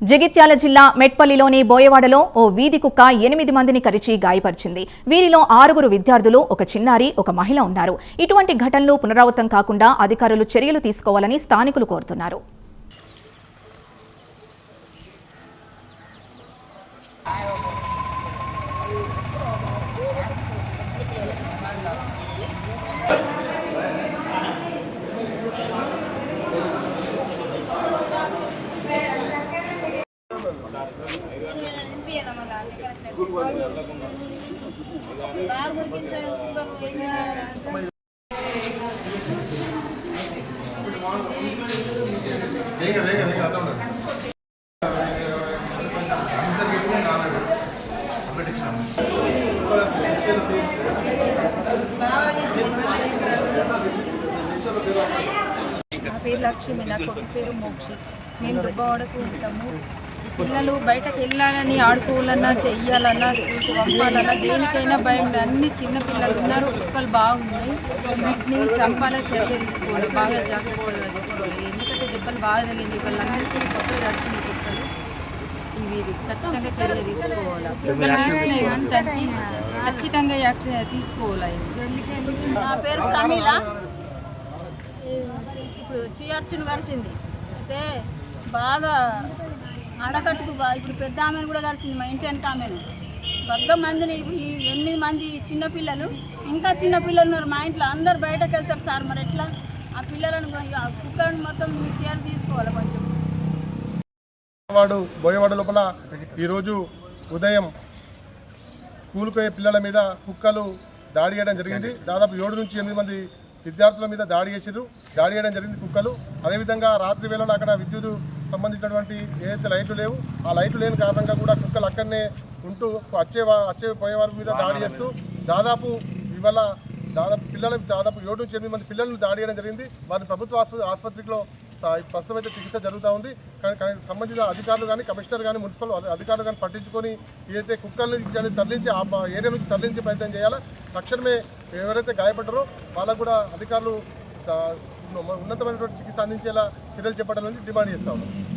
జగిత్యాల జిల్లా మెట్పల్లిలోని బోయవాడలో ఓ వీధి కుక్క 8 మందిని కరిచి గాయపరిచింది. వీరిలో 6 విద్యార్థులు, ఒక చిన్నారి, ఒక మహిళ ఉన్నారు. ఇటువంటి ఘటనలు పునరావృతం కాకుండా అధికారులు చర్యలు తీసుకోవాలని స్థానికులు కోరుతున్నారు. నా పేరు లక్ష్మి, నా కొడుకు పేరు మోక్షి. మేము దుబ్బవాడకు ఉంటాము. పిల్లలు బయటకు వెళ్ళాలని, ఆడుకోవాలన్నా, చెయ్యాలన్నా, స్కూల్కి పంపాలన్నా, దేనికైనా భయం. అన్ని చిన్న పిల్లలు ఉన్నారు, కుక్కలు బాగున్నాయి. వీటిని చంపాల చర్య తీసుకోవాలి, బాగా జాగ్రత్తగా తీసుకోవాలి. ఎందుకంటే దెబ్బలు బాగా తెలియదు. వాళ్ళందరికీ కొత్తగా వస్తుంది కుక్కలు. ఇవి ఖచ్చితంగా చర్య తీసుకోవాలి. కుక్కలు తీసుకున్నాయి కానీ దానికి ఖచ్చితంగా యాక్షన్ తీసుకోవాలి. నా పేరు ప్రమీల. ఇప్పుడు చీర్చును కలిసింది అయితే బాగా ఆడకట్టుకు ఇప్పుడు పెద్ద ఆమెను కూడా కలిసింది. మా ఇంటి వెనక ఆమెను మందిని ఇప్పుడు 8 మంది చిన్నపిల్లలు, ఇంకా చిన్నపిల్లలు ఉన్నారు మా ఇంట్లో. అందరు బయటకు వెళ్తారు సార్. మరి ఎట్లా ఆ పిల్లలను కుక్కలను మొత్తం చీర తీసుకోవాలి కొంచెం. బోయవాడ లోపల ఈరోజు ఉదయం స్కూల్కి పోయే పిల్లల మీద కుక్కలు దాడి చేయడం జరిగింది. దాదాపు 7 నుంచి 8 మంది విద్యార్థుల మీద దాడి చేయడం జరిగింది కుక్కలు. అదేవిధంగా రాత్రి వేళలో అక్కడ విద్యుత్ సంబంధించినటువంటి ఏదైతే లైట్లు లేవు, ఆ లైట్లు లేని కారణంగా కూడా కుక్కలు అక్కడనే ఉంటూ వచ్చే పోయేవారి మీద దాడి చేస్తూ దాదాపు పిల్లలు 7 నుంచి 8 మంది పిల్లలను దాడి చేయడం జరిగింది. వారిని ప్రభుత్వ ఆసుపత్రిలో ప్రస్తుతం అయితే చికిత్స జరుగుతూ ఉంది. కానీ సంబంధిత అధికారులు కానీ, కమిషనర్ కానీ, మున్సిపల్ అధికారులు కానీ పట్టించుకొని ఏదైతే కుక్కల్ని తరలించి ఆ ఏరియా నుంచి తరలించే ప్రయత్నం చేయాలా. తక్షణమే ఎవరైతే గాయపడ్డారో వాళ్ళకు కూడా అధికారులు ఉన్నతమైనటువంటి చికిత్స అందించేలా చర్యలు చేపట్టాలని డిమాండ్ చేస్తా ఉన్నాం.